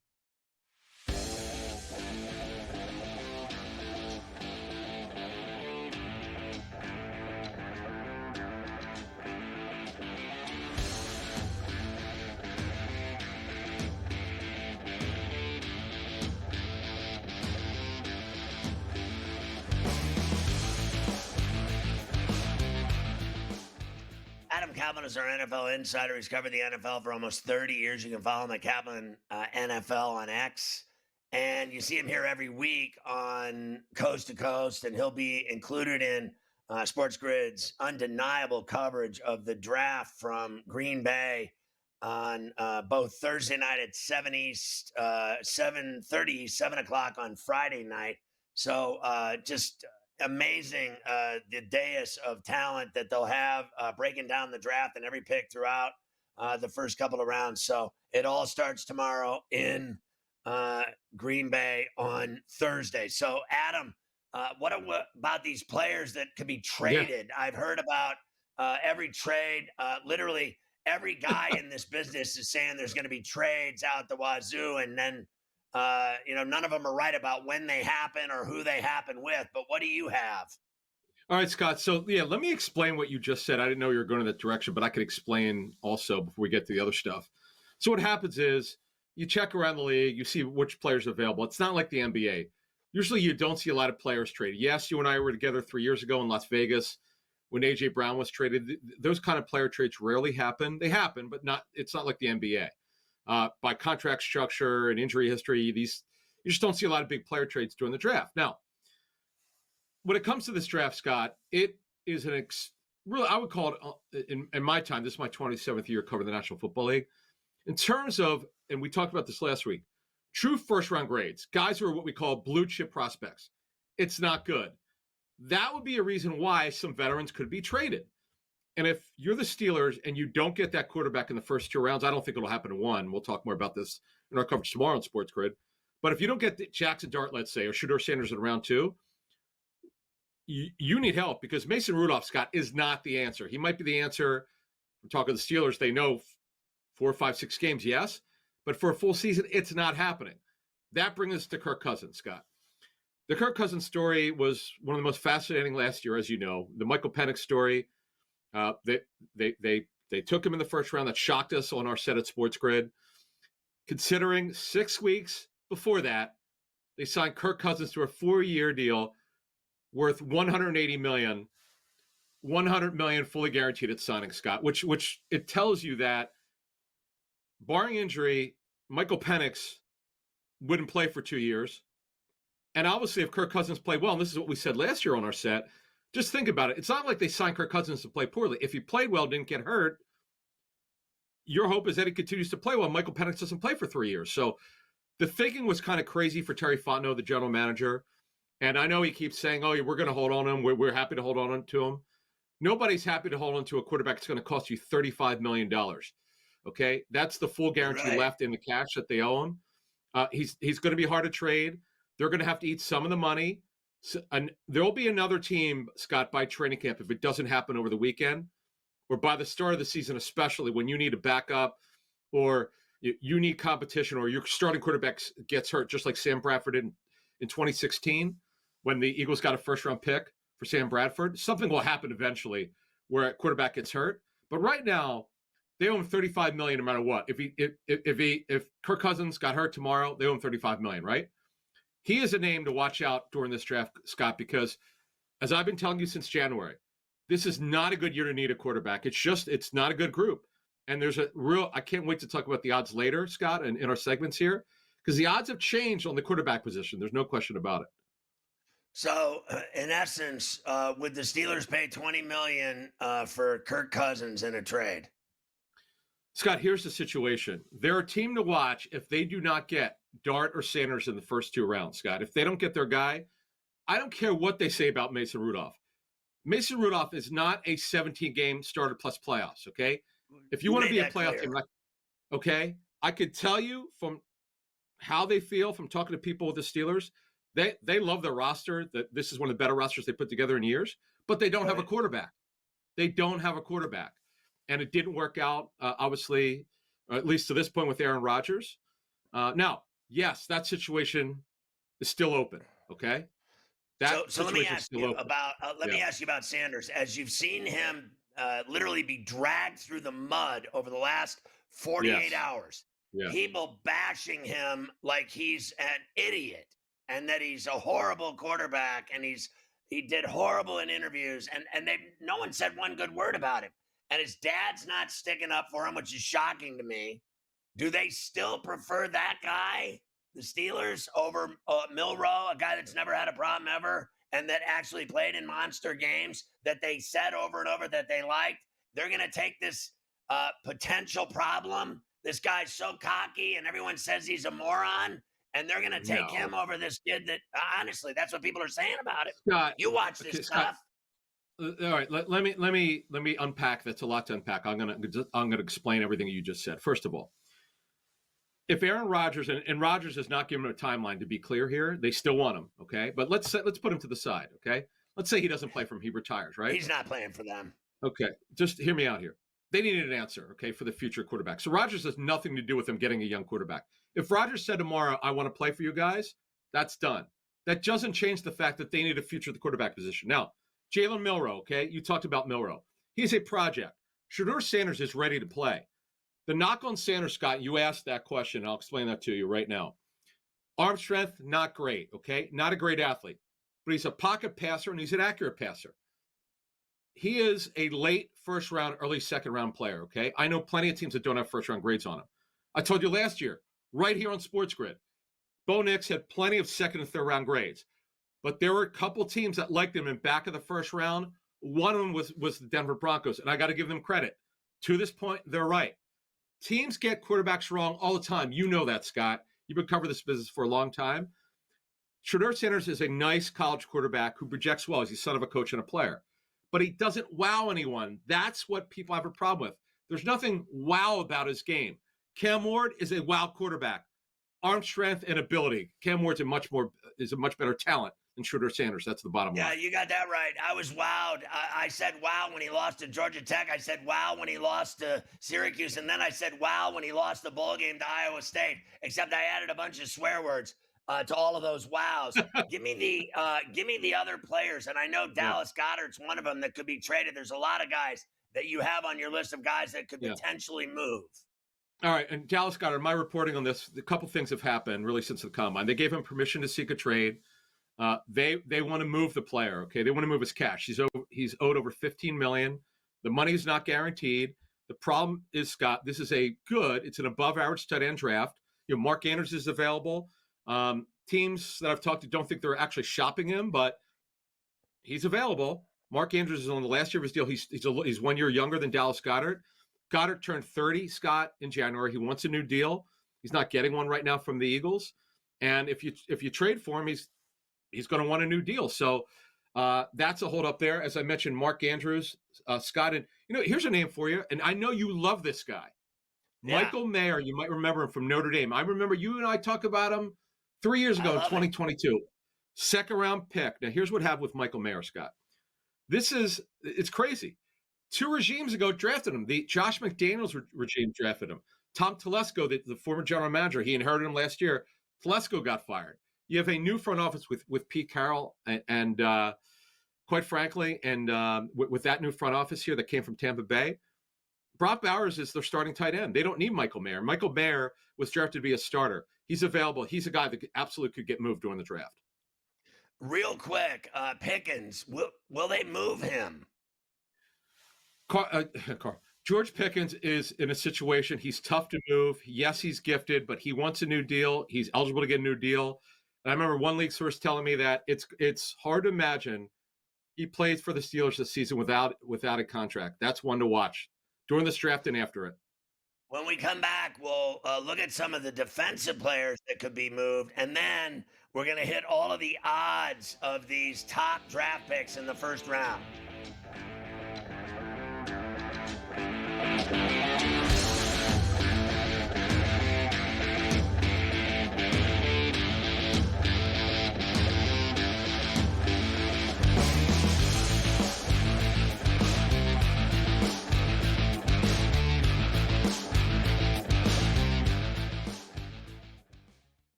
Kaplan is our NFL insider. He's covered the NFL for almost 30 years. You can follow him at Kaplan NFL on X. And you see him here every week on Coast to Coast, and he'll be included in SportsGrid's undeniable coverage of the draft from Green Bay on both Thursday night at 7 East, 7:30, 7 o'clock on Friday night. So just amazing the dais of talent that they'll have breaking down the draft and every pick throughout the first couple of rounds. So it all starts tomorrow in Green Bay on Thursday. So Adam, what about these players that could be traded? Yeah. I've heard about every trade. Literally every guy in this business is saying there's going to be trades out the wazoo, and then none of them are right about when they happen or who they happen with. But what do you have? All right, Scott. So, let me explain what you just said. I didn't know you were going in that direction, but I could explain also before we get to the other stuff. So what happens is you check around the league, you see which players are available. It's not like the NBA. Usually you don't see a lot of players traded. Yes, you and I were together 3 years ago in Las Vegas when A.J. Brown was traded. Those kind of player trades rarely happen. They happen, but it's not like the NBA. By contract structure and injury history, you just don't see a lot of big player trades during the draft. Now, when it comes to this draft, Scott, it is really, I would call it, in my time, this is my 27th year covering the National Football League, in terms of, and we talked about this last week, true first-round grades, guys who are what we call blue-chip prospects. It's not good. That would be a reason why some veterans could be traded. And if you're the Steelers and you don't get that quarterback in the first 2 rounds, I don't think it'll happen in one. We'll talk more about this in our coverage tomorrow on SportsGrid. But if you don't get Jackson Dart, let's say, or Shedeur Sanders in round 2, you need help, because Mason Rudolph, Scott, is not the answer. He might be the answer. We're talking the Steelers. They know 4, 5, 6 games, yes. But for a full season, it's not happening. That brings us to Kirk Cousins, Scott. The Kirk Cousins story was one of the most fascinating last year, as you know. The Michael Penix story, they took him in the first round. That shocked us on our set at SportsGrid. Considering 6 weeks before that, they signed Kirk Cousins to a 4-year deal worth $180 million, $100 million fully guaranteed at signing, Scott, which it tells you that, barring injury, Michael Penix wouldn't play for 2 years. And obviously, if Kirk Cousins played well, and this is what we said last year on our set, just think about it. It's not like they signed Kirk Cousins to play poorly. If he played well, didn't get hurt, your hope is that he continues to play well. Michael Penix doesn't play for 3 years. So the thinking was kind of crazy for Terry Fontenot, the general manager. And I know he keeps saying, oh, we're going to hold on to him. We're happy to hold on to him. Nobody's happy to hold on to a quarterback that's going to cost you $35 million. Okay? That's the full guarantee left in the cash that they owe him. He's going to be hard to trade. They're going to have to eat some of the money. So, and there will be another team, Scott, by training camp, if it doesn't happen over the weekend, or by the start of the season, especially when you need a backup or you need competition, or your starting quarterback gets hurt, just like Sam Bradford did in 2016 when the Eagles got a first-round pick for Sam Bradford. Something will happen eventually where a quarterback gets hurt. But right now, they owe him $35 million no matter what. If Kirk Cousins got hurt tomorrow, they owe him $35 million, right? He is a name to watch out during this draft, Scott, because as I've been telling you since January, this is not a good year to need a quarterback. It's not a good group. And there's I can't wait to talk about the odds later, Scott, in our segments here, because the odds have changed on the quarterback position. There's no question about it. So, in essence, would the Steelers pay $20 million for Kirk Cousins in a trade? Scott, here's the situation. They're a team to watch if they do not get Dart or Sanders in the first 2 rounds, Scott. If they don't get their guy, I don't care what they say about Mason Rudolph. Mason Rudolph is not a 17-game starter plus playoffs, okay? If you want to be a playoff team, okay, I could tell you from how they feel from talking to people with the Steelers, they love their roster. That this is one of the better rosters they put together in years, but they don't have a quarterback. They don't have a quarterback. And it didn't work out, obviously, at least to this point with Aaron Rodgers. Now, yes, that situation is still open, okay? So let me ask you about Sanders. As you've seen him literally be dragged through the mud over the last 48 hours, people bashing him like he's an idiot and that he's a horrible quarterback and he did horrible in interviews and no one said one good word about him. and his dad's not sticking up for him, which is shocking to me, do they still prefer that guy, the Steelers, over Milroe, a guy that's never had a problem ever and that actually played in monster games that they said over and over that they liked? They're going to take this potential problem. This guy's so cocky and everyone says he's a moron, and they're going to take him over this kid that, honestly, that's what people are saying about it. Scott, you watch this stuff. All right, let me unpack. That's a lot to unpack. I'm gonna explain everything you just said. First of all, if Aaron Rodgers and Rodgers has not given him a timeline to be clear here, they still want him. Okay, but let's put him to the side. Okay, let's say he doesn't play for him, he retires. Right? He's not playing for them. Okay, just hear me out here. They needed an answer. Okay, for the future quarterback. So Rodgers has nothing to do with them getting a young quarterback. If Rodgers said tomorrow, "I want to play for you guys," that's done. That doesn't change the fact that they need a future at the quarterback position. Now, Jalen Milroe, okay? You talked about Milroe. He's a project. Shedeur Sanders is ready to play. The knock on Sanders, Scott, you asked that question. I'll explain that to you right now. Arm strength, not great, okay? Not a great athlete. But he's a pocket passer, and he's an accurate passer. He is a late first-round, early second-round player, okay? I know plenty of teams that don't have first-round grades on him. I told you last year, right here on SportsGrid, Bo Nix had plenty of second- and third-round grades. But there were a couple teams that liked him in back of the first round. One of them was the Denver Broncos, and I got to give them credit. To this point, they're right. Teams get quarterbacks wrong all the time. You know that, Scott. You've been covering this business for a long time. Shedeur Sanders is a nice college quarterback who projects well. He's the son of a coach and a player. But he doesn't wow anyone. That's what people have a problem with. There's nothing wow about his game. Cam Ward is a wow quarterback. Arm strength and ability. Cam Ward's a much better talent than Shedeur Sanders. That's the bottom line. Yeah, you got that right. I was wowed. I said wow when he lost to Georgia Tech. I said wow when he lost to Syracuse. And then I said wow when he lost the bowl game to Iowa State, except I added a bunch of swear words to all of those wows. Give me the other players. And I know Dallas Goedert's one of them that could be traded. There's a lot of guys that you have on your list of guys that could potentially move. All right, and Dallas Goedert, my reporting on this, a couple things have happened really since the combine. They gave him permission to seek a trade. They want to move the player, okay? They want to move his cash. He's owed over $15 million. The money is not guaranteed. The problem is, Scott, this is it's an above-average tight end draft. You know, Mark Andrews is available. Teams that I've talked to don't think they're actually shopping him, but he's available. Mark Andrews is on the last year of his deal. He's 1 year younger than Dallas Goedert. Goddard turned 30, Scott, in January. He wants a new deal. He's not getting one right now from the Eagles. And if you trade for him, he's going to want a new deal. So that's a hold up there. As I mentioned, Mark Andrews, Scott, and here's a name for you. And I know you love this guy, Michael Mayer. You might remember him from Notre Dame. I remember you and I talked about him 3 years ago in 2022. Second round pick. Now here's what happened with Michael Mayer, Scott. It's crazy. 2 regimes ago drafted him. The Josh McDaniels regime drafted him. Tom Telesco, the former general manager, he inherited him last year. Telesco got fired. You have a new front office with Pete Carroll and quite frankly, and with that new front office here that came from Tampa Bay, Brock Bowers is their starting tight end. They don't need Michael Mayer. Michael Mayer was drafted to be a starter. He's available. He's a guy that absolutely could get moved during the draft. Real quick, Pickens, will they move him? George Pickens is in a situation. He's tough to move. Yes, he's gifted, but he wants a new deal. He's eligible to get a new deal. And I remember one league source telling me that it's hard to imagine he plays for the Steelers this season without a contract. That's one to watch during this draft and after it. When we come back, we'll look at some of the defensive players that could be moved, and then we're going to hit all of the odds of these top draft picks in the first round.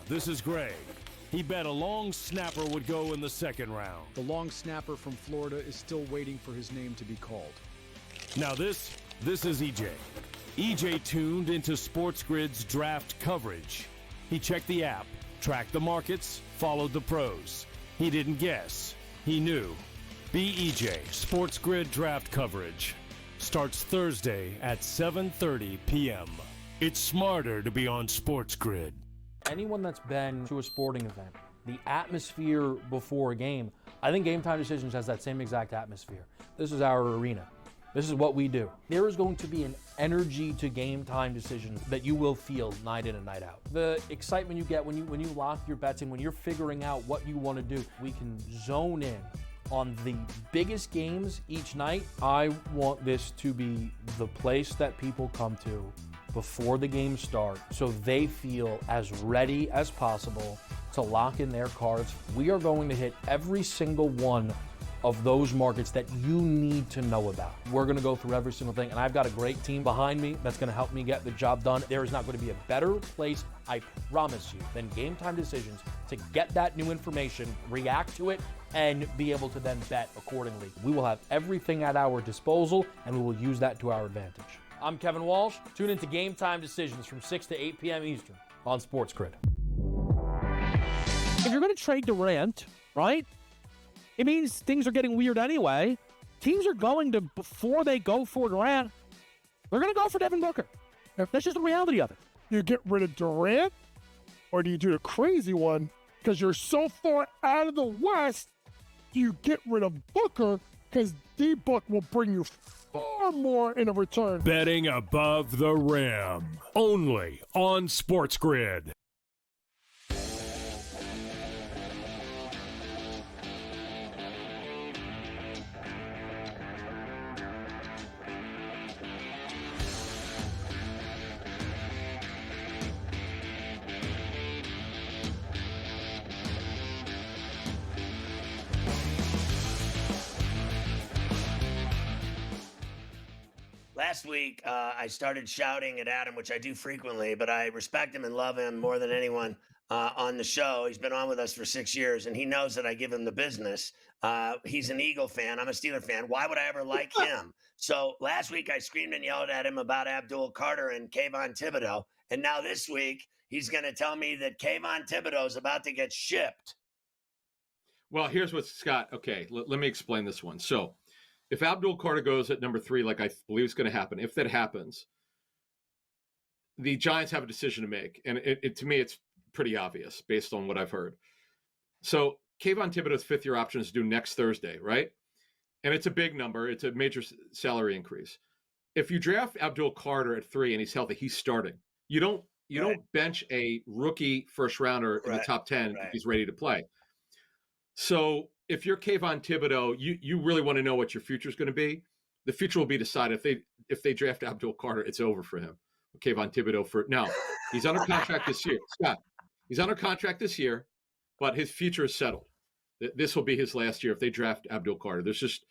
This is Greg. He bet a long snapper would go in the second round. The long snapper from Florida is still waiting for his name to be called. Now this is EJ. EJ tuned into SportsGrid's draft coverage. He checked the app, tracked the markets, followed the pros. He didn't guess. He knew. Be EJ, SportsGrid draft coverage. starts Thursday at 7:30 p.m. It's smarter to be on SportsGrid. Anyone that's been to a sporting event, the atmosphere before a game, I think Game Time Decisions has that same exact atmosphere. This is our arena. This is what we do. There is going to be an energy to Game Time Decisions that you will feel night in and night out. The excitement you get when you lock your bets in, when you're figuring out what you want to do, we can zone in on the biggest games each night. I want this to be the place that people come to before the games start so they feel as ready as possible to lock in their cards. We are going to hit every single one of those markets that you need to know about. We're going to go through every single thing, and I've got a great team behind me that's going to help me get the job done. There is not going to be a better place, I promise you, than Game Time Decisions to get that new information, react to it, and be able to then bet accordingly. We will have everything at our disposal, and we will use that to our advantage. I'm Kevin Walsh. Tune into Game Time Decisions from 6 to 8 p.m. Eastern on SportsGrid. If you're going to trade Durant, right? It means things are getting weird anyway. Teams are going to, before they go for Durant, they're going to go for Devin Booker. That's just the reality of it. You get rid of Durant, or do you do the crazy one? Because you're so far out of the West, do you get rid of Booker? Because D-Book will bring you far more in a return. Betting above the rim. Only on SportsGrid. Last week, I started shouting at Adam, which I do frequently, but I respect him and love him more than anyone on the show. He's been on with us for 6 years, and he knows that I give him the business. He's an Eagle fan. I'm a Steeler fan. Why would I ever like him? So last week, I screamed and yelled at him about Abdul Carter and Kayvon Thibodeau. And now this week, he's going to tell me that Kayvon Thibodeau is about to get shipped. Well, here's what, Scott. Okay, let me explain this one. So, if Abdul Carter goes at number 3, like I believe is going to happen, if that happens, the Giants have a decision to make. And to me, it's pretty obvious based on what I've heard. So Kayvon Thibodeau's 5th-year option is due next Thursday, right? And it's a big number. It's a major salary increase. If you draft Abdul Carter at 3 and he's healthy, he's starting. You don't bench a rookie first rounder in the top 10 if he's ready to play. So if you're Kayvon Thibodeau, you really want to know what your future is going to be. The future will be decided if they draft Abdul Carter. It's over for him. Kayvon Thibodeau now he's under contract this year. Scott, he's under contract this year, but his future is settled. This will be his last year if they draft Abdul Carter. There's just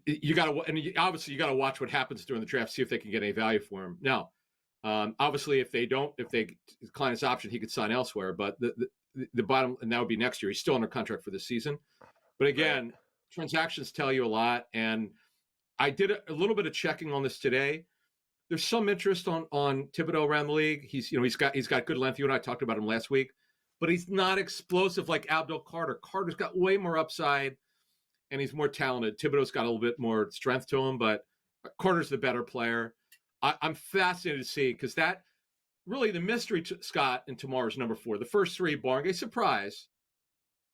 you got to, and obviously you got to watch what happens during the draft, see if they can get any value for him. Now, obviously, if they decline his option, he could sign elsewhere. But the bottom, and that would be next year. He's still under contract for this season. But again, transactions tell you a lot. And I did a little bit of checking on this today. There's some interest on Thibodeau around the league. He's got good length. You and I talked about him last week, but he's not explosive like Abdul Carter. Carter's got way more upside, and he's more talented. Thibodeau's got a little bit more strength to him, but Carter's the better player. I'm fascinated to see, because that really the mystery, Scott, in tomorrow's number 4. The first 3, barring a surprise,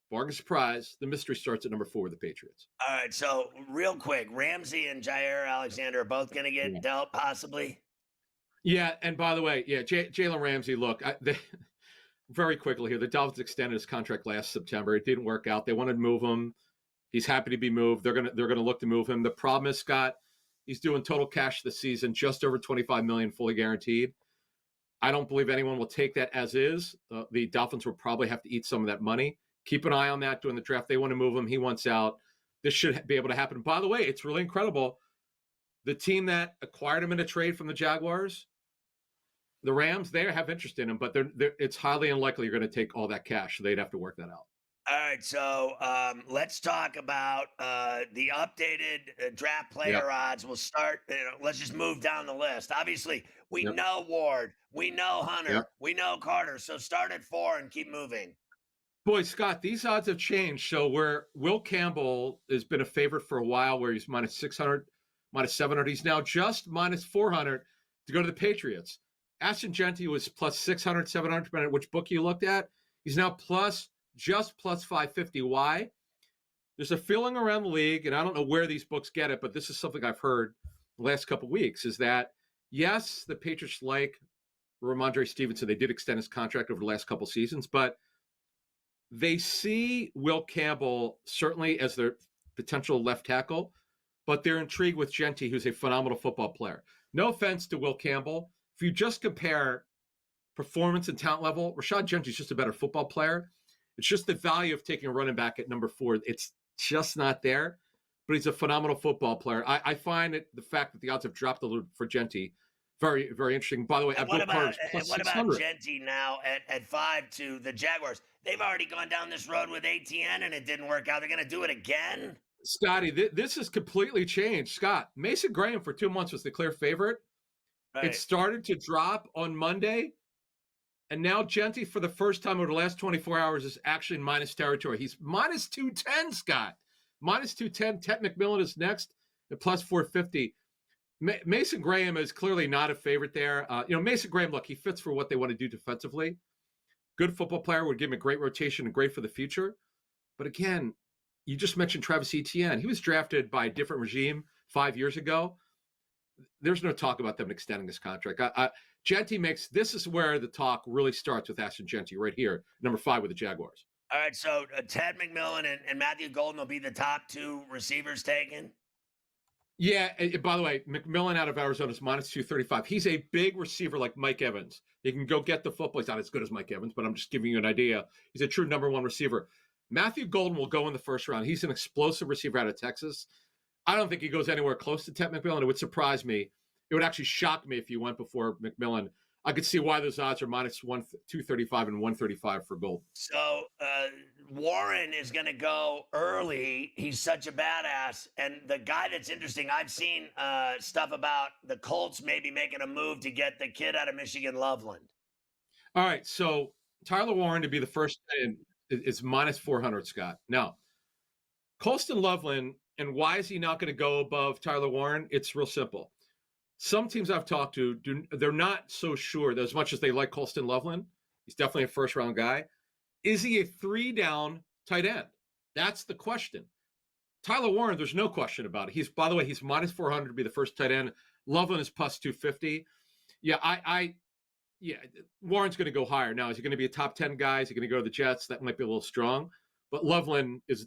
the mystery starts at number 4 with the Patriots. All right, so real quick, Ramsey and Jair Alexander are both going to get dealt, possibly? Yeah, and by the way, Jalen Ramsey, look, very quickly here, the Dolphins extended his contract last September. It didn't work out. They wanted to move him. He's happy to be moved. They're gonna look to move him. The problem is, Scott, he's doing total cash this season, just over $25 million, fully guaranteed. I don't believe anyone will take that as is. The Dolphins will probably have to eat some of that money. Keep an eye on that during the draft. They want to move him. He wants out. This should be able to happen. By the way, it's really incredible. The team that acquired him in a trade from the Jaguars, the Rams, they have interest in him, but it's highly unlikely you're going to take all that cash. So they'd have to work that out. All right, so let's talk about the updated draft player odds. We'll start, let's just move down the list. Obviously, we know Ward, we know Hunter, we know Carter. So start at 4 and keep moving. Boy, Scott, these odds have changed. So where Will Campbell has been a favorite for a while, where he's minus 600, minus 700. He's now just minus 400 to go to the Patriots. Ashton Genty was plus 600, 700, depending on which book you looked at. He's now plus 550. Why? There's a feeling around the league, and I don't know where these books get it, but this is something I've heard the last couple of weeks, is that, yes, the Patriots like Ramondre Stevenson. They did extend his contract over the last couple of seasons, but they see Will Campbell certainly as their potential left tackle, but they're intrigued with Genty, who's a phenomenal football player. No offense to Will Campbell. If you just compare performance and talent level, Rashad Genty's just a better football player. It's just the value of taking a running back at number 4. It's just not there, but he's a phenomenal football player. I find it, the fact that the odds have dropped a little for Genty, very, very interesting. By the way, what about Genty now at 5 to the Jaguars? They've already gone down this road with ATN and it didn't work out. They're going to do it again? Scotty, this has completely changed. Scott, Mason Graham for 2 months was the clear favorite. Right. It started to drop on Monday. And now Genty, for the first time over the last 24 hours, is actually in minus territory. He's minus 210, Scott. Minus 210. Ted McMillan is next at plus 450. Mason Graham is clearly not a favorite there. Mason Graham, look, he fits for what they want to do defensively. Good football player, would give him a great rotation and great for the future. But again, you just mentioned Travis Etienne. He was drafted by a different regime 5 years ago. There's no talk about them extending his contract. Genty this is where the talk really starts with Ashton Genty right here, number 5 with the Jaguars. All right, so Ted McMillan and Matthew Golden will be the top 2 receivers taken? Yeah, and by the way, McMillan out of Arizona is minus 235. He's a big receiver like Mike Evans. He can go get the football. He's not as good as Mike Evans, but I'm just giving you an idea. He's a true number 1 receiver. Matthew Golden will go in the first round. He's an explosive receiver out of Texas. I don't think he goes anywhere close to Ted McMillan. It would surprise me. It would actually shock me if he went before McMillan. I could see why those odds are minus 235 and 135 for Golden. So Warren is going to go early. He's such a badass. And the guy that's interesting, I've seen stuff about the Colts maybe making a move to get the kid out of Michigan, Loveland. All right, so Tyler Warren to be the first is minus 400, Scott. Now, Colston Loveland, and why is he not going to go above Tyler Warren? It's real simple. Some teams I've talked to, they're not so sure that as much as they like Colston Loveland, he's definitely a first-round guy. Is he a 3-down tight end? That's the question. Tyler Warren, there's no question about it. By the way, he's minus 400 to be the first tight end. Loveland is plus 250. Yeah, Warren's going to go higher. Now, is he going to be a top 10 guy? Is he going to go to the Jets? That might be a little strong. But Loveland is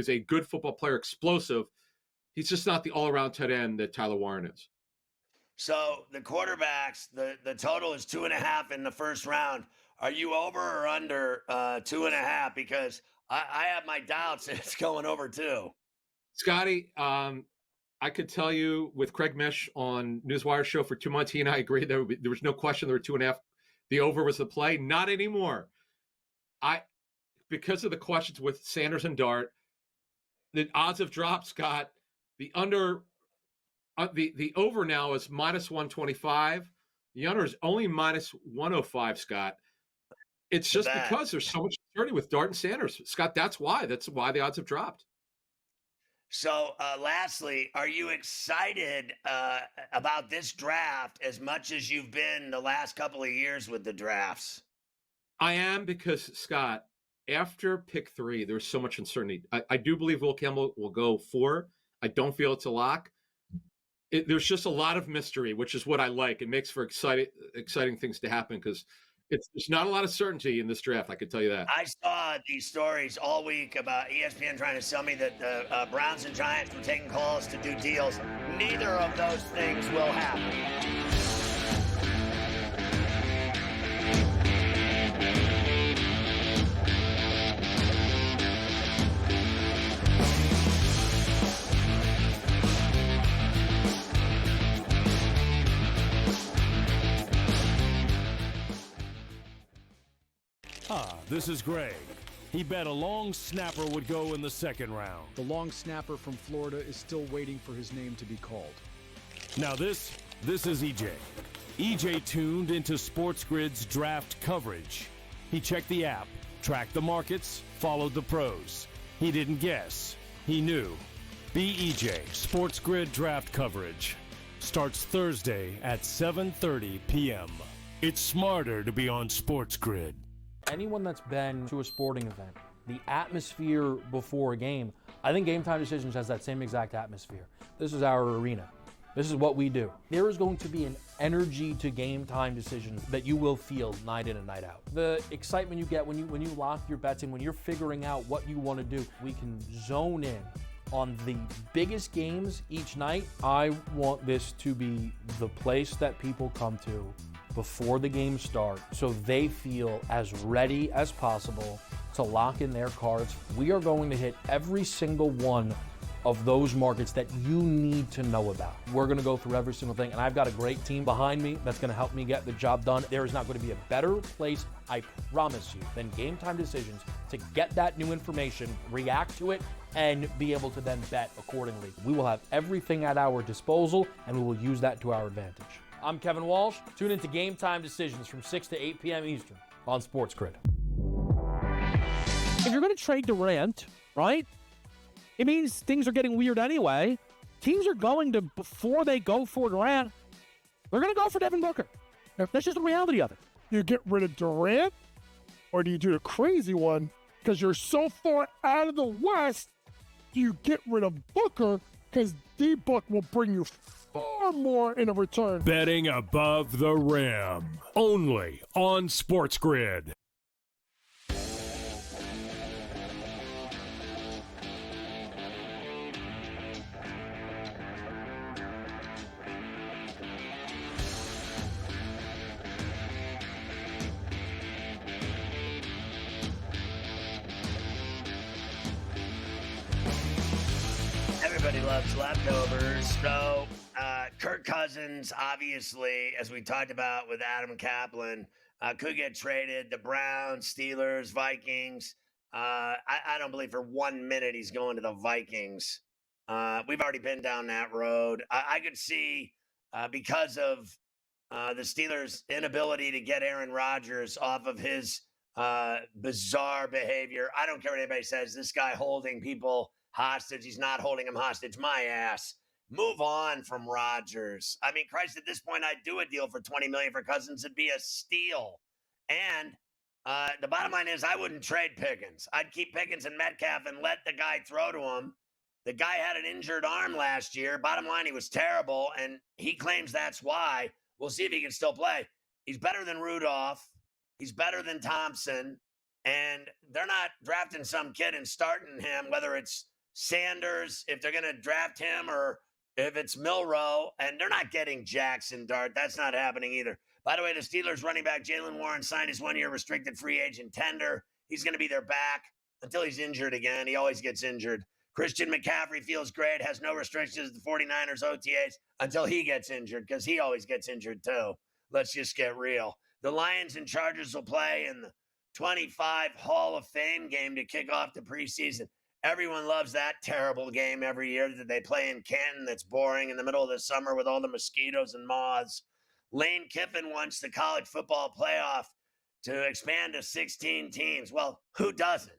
a good football player, explosive. He's just not the all-around tight end that Tyler Warren is. So the quarterbacks, the total is 2.5 in the first round. Are you over or under 2.5? Because I have my doubts it's going over 2. Scotty, I could tell you with Craig Mish on Newswire show for 2 months, he and I agreed there was no question there were 2.5. The over was the play. Not anymore. Because of the questions with Sanders and Dart, the odds have dropped, Scott. The under, the over now is minus 125. The under is only minus 105, Scott. It's just because there's so much uncertainty with Dart and Sanders. Scott, that's why the odds have dropped. So lastly, are you excited about this draft as much as you've been the last couple of years with the drafts? I am, because, Scott, after pick 3, there's so much uncertainty. I do believe Will Campbell will go 4. I don't feel it's a lock. There's just a lot of mystery, which is what I like. It makes for exciting things to happen, because there's not a lot of certainty in this draft. I can tell you that. I saw these stories all week about ESPN trying to sell me that the Browns and Giants were taking calls to do deals. Neither of those things will happen. This is Greg. He bet a long snapper would go in the second round. The long snapper from Florida is still waiting for his name to be called. Now this is EJ. EJ tuned into SportsGrid's draft coverage. He checked the app, tracked the markets, followed the pros. He didn't guess. He knew. BEJ SportsGrid draft coverage starts Thursday at 7:30 p.m. It's smarter to be on SportsGrid. Anyone that's been to a sporting event, the atmosphere before a game, I think Game Time Decisions has that same exact atmosphere. This is our arena. This is what we do. There is going to be an energy to Game Time Decisions that you will feel night in and night out. The excitement you get when you lock your bets in, when you're figuring out what you want to do, we can zone in on the biggest games each night. I want this to be the place that people come to before the games start so they feel as ready as possible to lock in their cards. We are going to hit every single one of those markets that you need to know about. We're going to go through every single thing, and I've got a great team behind me that's going to help me get the job done. There is not going to be a better place, I promise you, than Game Time Decisions to get that new information, react to it, and be able to then bet accordingly. We will have everything at our disposal, and we will use that to our advantage. I'm Kevin Walsh. Tune into Game Time Decisions from 6 to 8 p.m. Eastern on SportsGrid. If you're going to trade Durant, right? It means things are getting weird anyway. Teams are going to, before they go for Durant, they're going to go for Devin Booker. That's just the reality of it. You get rid of Durant, or do you do the crazy one? Because you're so far out of the West, do you get rid of Booker? Because D-Book will bring you far more in a return. Betting above the rim. Only on SportsGrid. Everybody loves leftovers. So, Kirk Cousins, obviously, as we talked about with Adam Kaplan, could get traded. The Browns, Steelers, Vikings. I don't believe for 1 minute he's going to the Vikings. We've already been down that road. I could see, because of the Steelers' inability to get Aaron Rodgers off of his bizarre behavior. I don't care what anybody says. This guy holding people hostage. He's not holding them hostage. My ass. Move on from Rodgers. I mean, Christ, at this point, I'd do a deal for $20 million for Cousins. It'd be a steal. And the bottom line is I wouldn't trade Pickens. I'd keep Pickens and Metcalf and let the guy throw to him. The guy had an injured arm last year. Bottom line, he was terrible, and he claims that's why. We'll see if he can still play. He's better than Rudolph. He's better than Thompson. And they're not drafting some kid and starting him, whether it's Sanders, if they're going to draft him, or if it's Milrow, and they're not getting Jackson Dart. That's not happening either. By the way, the Steelers running back Jalen Warren signed his 1-year restricted free agent tender. He's going to be their back until he's injured again. He always gets injured. Christian McCaffrey feels great, has no restrictions to the 49ers OTAs until he gets injured, because he always gets injured too. Let's just get real. The Lions and Chargers will play in the 25 Hall of Fame game to kick off the preseason. Everyone loves that terrible game every year that they play in Canton that's boring in the middle of the summer with all the mosquitoes and moths. Lane Kiffin wants the college football playoff to expand to 16 teams. Well, who doesn't?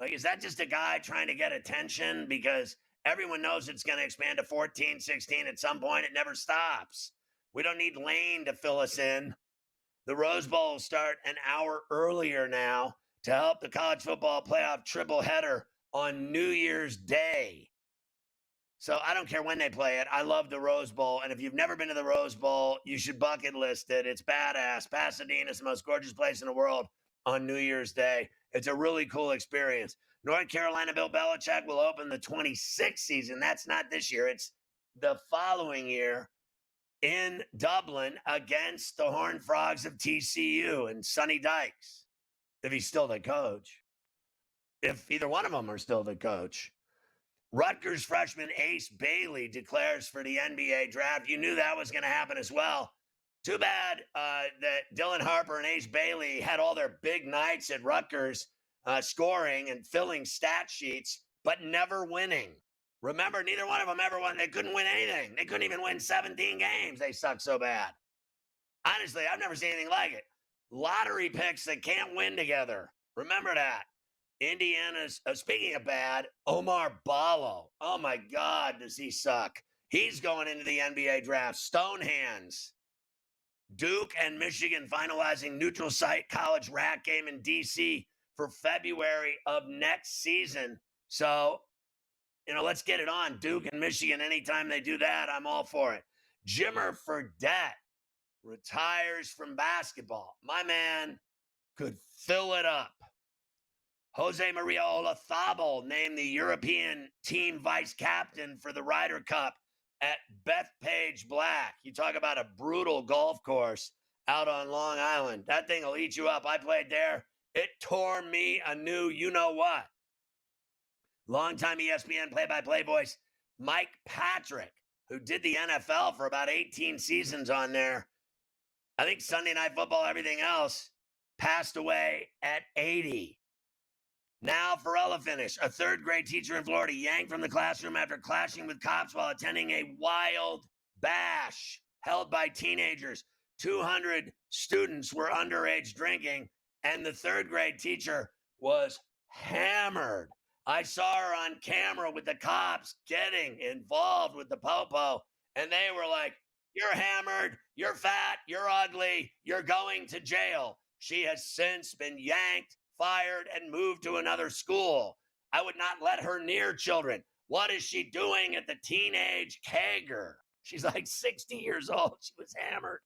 Like, is that just a guy trying to get attention? Because everyone knows it's going to expand to 14, 16 at some point. It never stops. We don't need Lane to fill us in. The Rose Bowl will start an hour earlier now to help the college football playoff triple header on New Year's Day. So I don't care when they play it. I love the Rose Bowl. And if you've never been to the Rose Bowl, you should bucket list it. It's badass. Pasadena is the most gorgeous place in the world on New Year's Day. It's a really cool experience. North Carolina, Bill Belichick will open the 26th season. That's not this year. It's the following year in Dublin against the Horned Frogs of TCU and Sonny Dykes, if he's still the coach. If either one of them are still the coach. Rutgers freshman Ace Bailey declares for the NBA draft. You knew that was going to happen as well. Too bad that Dylan Harper and Ace Bailey had all their big nights at Rutgers scoring and filling stat sheets, but never winning. Remember, neither one of them ever won. They couldn't win anything. They couldn't even win 17 games. They suck so bad. Honestly, I've never seen anything like it. Lottery picks that can't win together. Remember that. Indiana's, speaking of bad, Omar Ballo. Oh my God, does he suck? He's going into the NBA draft. Stone hands. Duke and Michigan finalizing neutral site college rat game in D.C. for February of next season. So, let's get it on. Duke and Michigan, anytime they do that, I'm all for it. Jimmer Fredette retires from basketball. My man could fill it up. Jose Maria Olazabal named the European team vice captain for the Ryder Cup at Bethpage Black. You talk about a brutal golf course out on Long Island. That thing will eat you up. I played there. It tore me a new you-know-what. Longtime ESPN play-by-play voice Mike Patrick, who did the NFL for about 18 seasons on there. I think Sunday Night Football, everything else, passed away at 80. Now, Ferrall finish. A third-grade teacher in Florida yanked from the classroom after clashing with cops while attending a wild bash held by teenagers. 200 students were underage drinking, and the third-grade teacher was hammered. I saw her on camera with the cops getting involved with the popo, and they were like, "You're hammered, you're fat, you're ugly, you're going to jail." She has since been yanked, fired, and moved to another school. I would not let her near children. What is she doing at the teenage kegger? She's like 60 years old. She was hammered.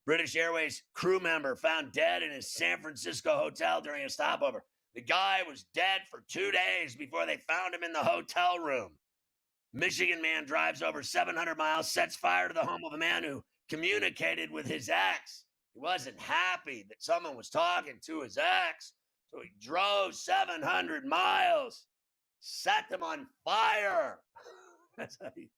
British Airways crew member found dead in his San Francisco hotel during a stopover. The guy was dead for 2 days before they found him in the hotel room. Michigan man drives over 700 miles, sets fire to the home of a man who communicated with his ex. He wasn't happy that someone was talking to his ex. So he drove 700 miles, set them on fire. That's how you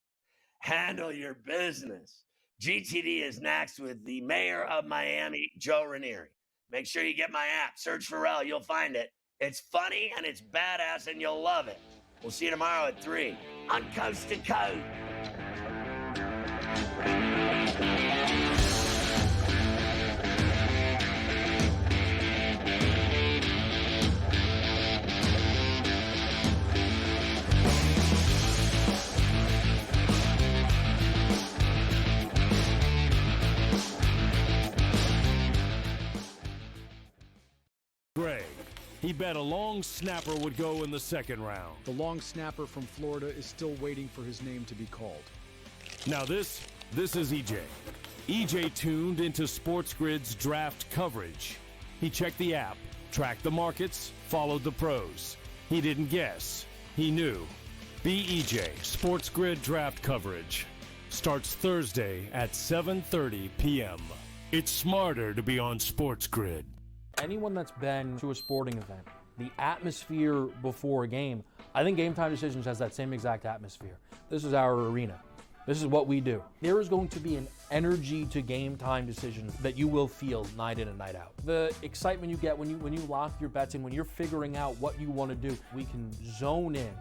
handle your business. GTD is next with the mayor of Miami, Joe Ranieri. Make sure you get my app. Search Ferrall. You'll find it. It's funny and it's badass and you'll love it. We'll see you tomorrow at 3 on Coast to Coast. Greg, he bet a long snapper would go in the second round. The long snapper from Florida is still waiting for his name to be called. Now this is EJ. EJ tuned into SportsGrid's draft coverage. He checked the app, tracked the markets, followed the pros. He didn't guess. He knew. Be EJ, SportsGrid draft coverage. Starts Thursday at 7:30 p.m. It's smarter to be on SportsGrid. Anyone that's been to a sporting event, the atmosphere before a game, I think Game Time Decisions has that same exact atmosphere. This is our arena. This is what we do. There is going to be an energy to Game Time Decisions that you will feel night in and night out. The excitement you get when you lock your bets in, when you're figuring out what you want to do, we can zone in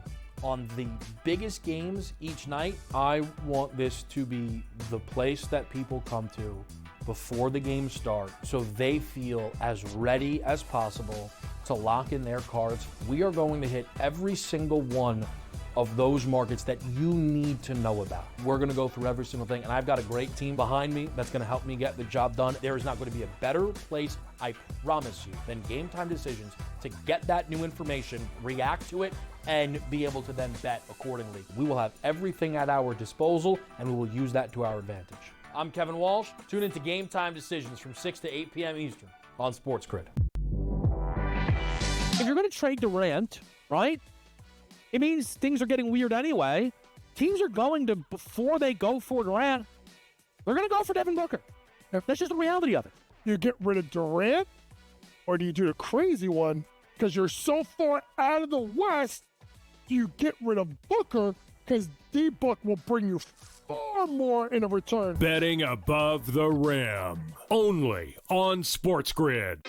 on the biggest games each night. I want this to be the place that people come to before the games start so they feel as ready as possible to lock in their cards. We are going to hit every single one of those markets that you need to know about. We're going to go through every single thing, and I've got a great team behind me that's going to help me get the job done. There is not going to be a better place, I promise you, than Game Time Decisions to get that new information, react to it, and be able to then bet accordingly. We will have everything at our disposal, and we will use that to our advantage. I'm Kevin Walsh. Tune into Game Time Decisions from 6 to 8 p.m. Eastern on SportsGrid. If you're going to trade Durant, right, it means things are getting weird anyway. Teams are going to, before they go for Durant, they're going to go for Devin Booker. That's just the reality of it. You get rid of Durant, or do you do the crazy one? Because you're so far out of the West, you get rid of Booker because D-Book will bring you far more in a return. Betting above the rim. Only on SportsGrid.